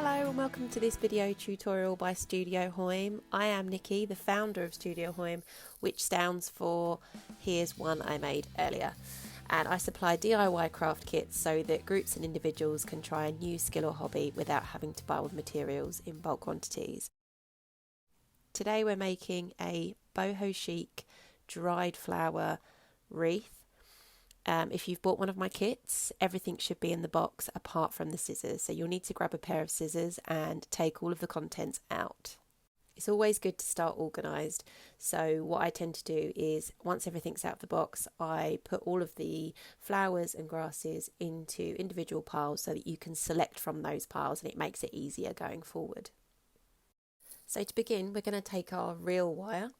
Hello and welcome to this video tutorial by Studio Hoym. I am Nikki, the founder of Studio Hoym, which stands for Here's One I Made Earlier. And I supply DIY craft kits so that groups and individuals can try a new skill or hobby without having to buy all the materials in bulk quantities. Today we're making a boho chic dried flower wreath. If you've bought one of my kits, everything should be in the box apart from the scissors. So you'll need to grab a pair of scissors and take all of the contents out. It's always good to start organised. So what I tend to do is once everything's out of the box, I put all of the flowers and grasses into individual piles so that you can select from those piles and it makes it easier going forward. So to begin, we're going to take our reel wire.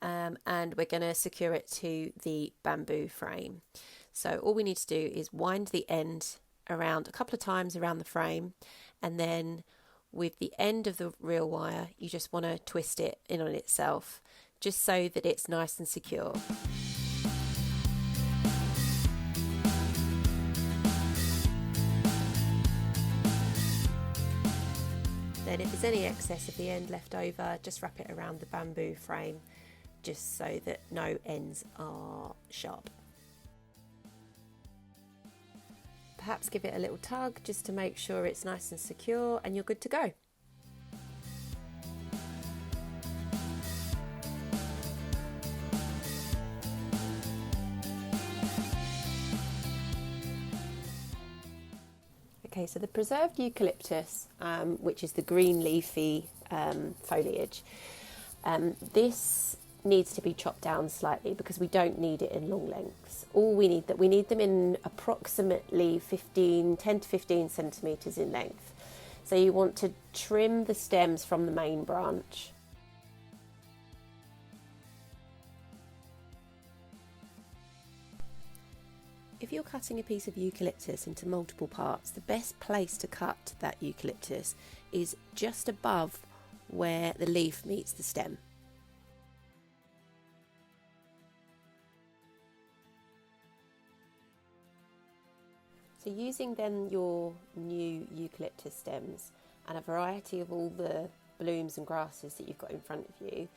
And we're going to secure it to the bamboo frame. So all we need to do is wind the end around a couple of times around the frame, and then with the end of the reel wire you just want to twist it in on itself just so that it's nice and secure. Then if there's any excess of the end left over, just wrap it around the bamboo frame just so that no ends are sharp. Perhaps give it a little tug just to make sure it's nice and secure and you're good to go. Okay, so the preserved eucalyptus, which is the green leafy foliage, this needs to be chopped down slightly because we don't need it in long lengths. We need them in approximately 10 to 15 centimetres in length. So you want to trim the stems from the main branch. If you're cutting a piece of eucalyptus into multiple parts, the best place to cut that eucalyptus is just above where the leaf meets the stem. So using then your new eucalyptus stems and a variety of all the blooms and grasses that you've got in front of you,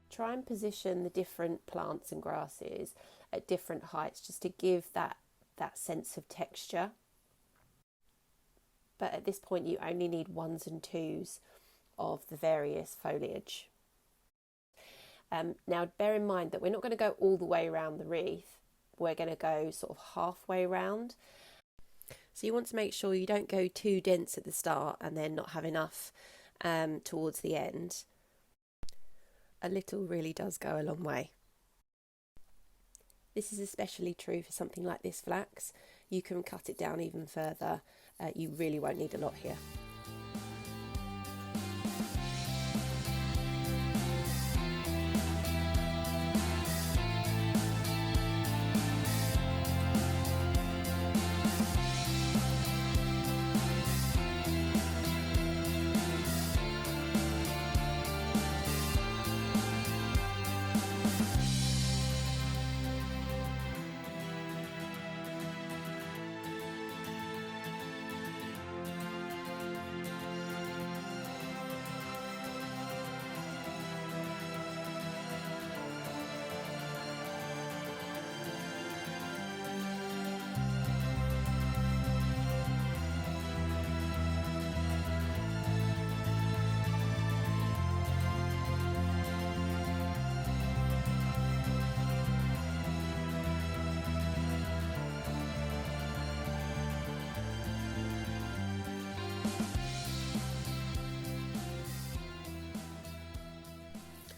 try and position the different plants and grasses at different heights just to give that sense of texture. But at this point you only need ones and twos of the various foliage. Now bear in mind that we're not going to go all the way around the wreath, we're going to go sort of halfway round. So you want to make sure you don't go too dense at the start and then not have enough towards the end. A little really does go a long way. This is especially true for something like this flax. You can cut it down even further, you really won't need a lot here.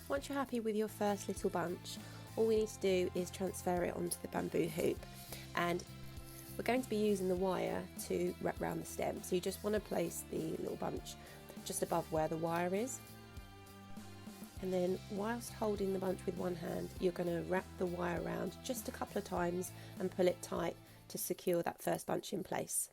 Once you're happy with your first little bunch, all we need to do is transfer it onto the bamboo hoop, and we're going to be using the wire to wrap around the stem. So you just want to place the little bunch just above where the wire is, and then whilst holding the bunch with one hand you're going to wrap the wire around just a couple of times and pull it tight to secure that first bunch in place.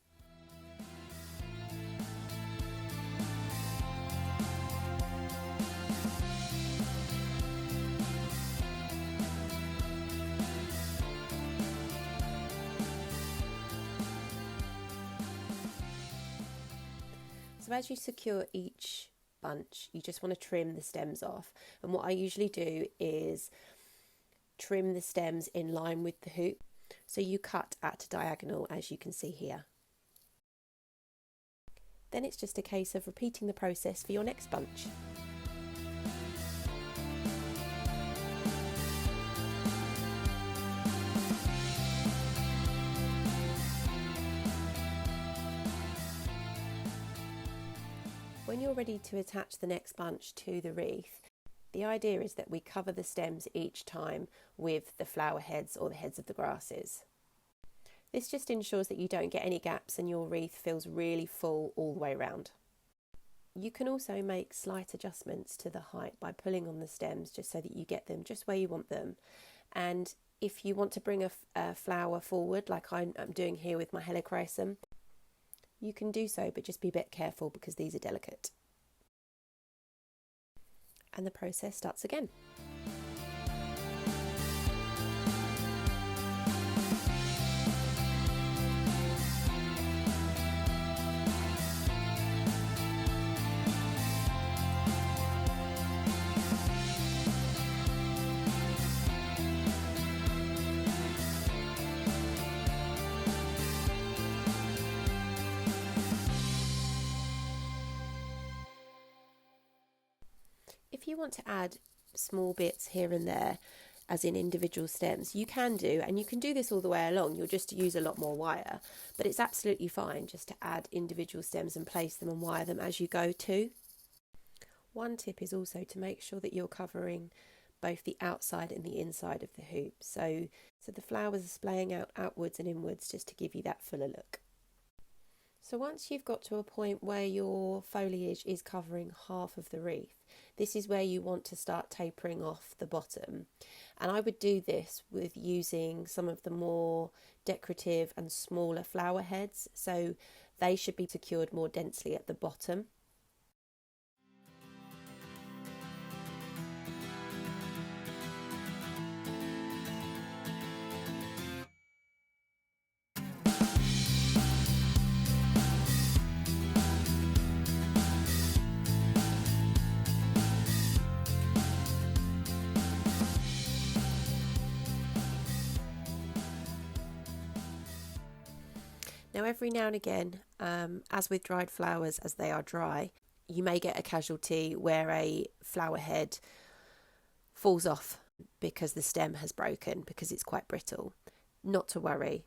So as you secure each bunch, you just want to trim the stems off. And what I usually do is trim the stems in line with the hoop. So you cut at a diagonal, as you can see here. Then it's just a case of repeating the process for your next bunch. When you're ready to attach the next bunch to the wreath, the idea is that we cover the stems each time with the flower heads or the heads of the grasses. This just ensures that you don't get any gaps and your wreath feels really full all the way around. You can also make slight adjustments to the height by pulling on the stems just so that you get them just where you want them. And if you want to bring a flower forward, like I'm doing here with my helichrysum, you can do so, but just be a bit careful because these are delicate. And the process starts again. If you want to add small bits here and there, as in individual stems, you can do, and you can do this all the way along. You'll just use a lot more wire, but it's absolutely fine just to add individual stems and place them and wire them as you go too. One tip is also to make sure that you're covering both the outside and the inside of the hoop, so the flowers are splaying out outwards and inwards just to give you that fuller look. So once you've got to a point where your foliage is covering half of the wreath, this is where you want to start tapering off the bottom. And I would do this with using some of the more decorative and smaller flower heads, so they should be secured more densely at the bottom. Now every now and again, as with dried flowers, as they are dry, you may get a casualty where a flower head falls off because the stem has broken, because it's quite brittle. Not to worry.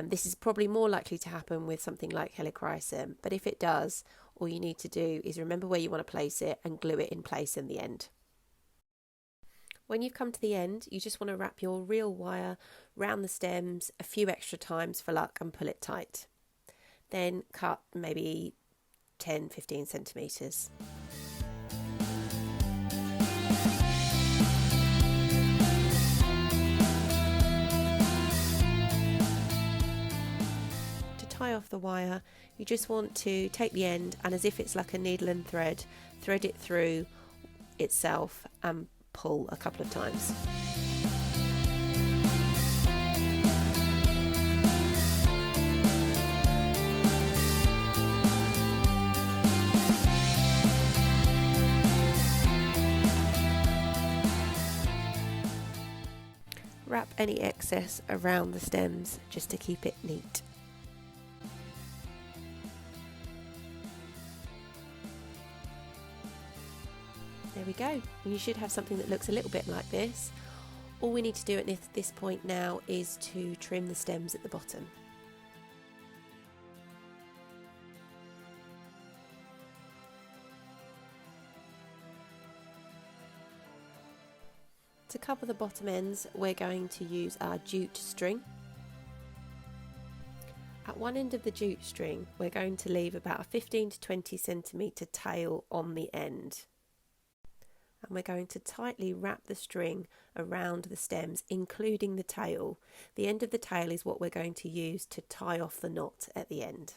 This is probably more likely to happen with something like helichrysum, but if it does, all you need to do is remember where you want to place it and glue it in place in the end. When you've come to the end, you just want to wrap your reel wire round the stems a few extra times for luck and pull it tight. Then cut maybe 10-15 centimetres. To tie off the wire, you just want to take the end and, as if it's like a needle and thread it through itself and pull a couple of times. Wrap any excess around the stems just to keep it neat. There we go. You should have something that looks a little bit like this. All we need to do at this point now is to trim the stems at the bottom. To cover the bottom ends, we're going to use our jute string. At one end of the jute string, we're going to leave about a 15 to 20 centimetre tail on the end. And we're going to tightly wrap the string around the stems, including the tail. The end of the tail is what we're going to use to tie off the knot at the end.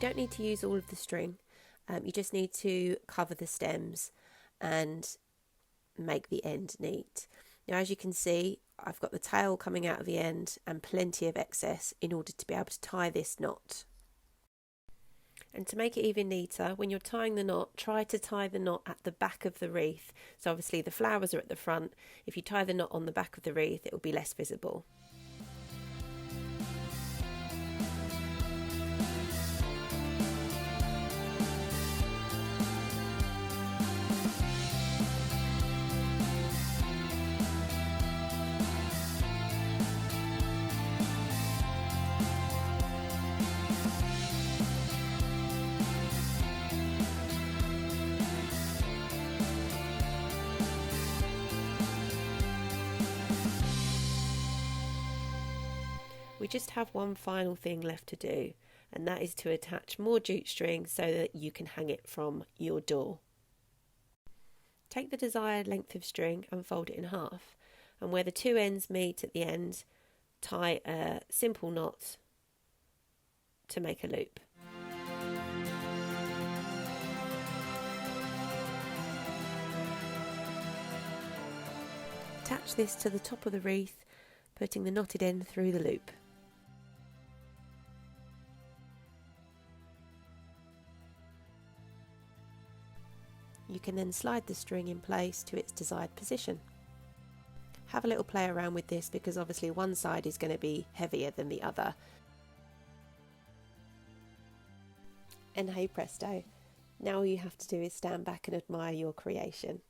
don't need to use all of the string, you just need to cover the stems and make the end neat. Now, as you can see, I've got the tail coming out of the end and plenty of excess in order to be able to tie this knot. And to make it even neater, when you're tying the knot, try to tie the knot at the back of the wreath. So obviously the flowers are at the front. If you tie the knot on the back of the wreath, it will be less visible. We just have one final thing left to do, and that is to attach more jute string so that you can hang it from your door. Take the desired length of string and fold it in half, and where the two ends meet at the end, tie a simple knot to make a loop. Attach this to the top of the wreath, putting the knotted end through the loop. You can then slide the string in place to its desired position. Have a little play around with this because obviously one side is going to be heavier than the other. And hey presto, now all you have to do is stand back and admire your creation.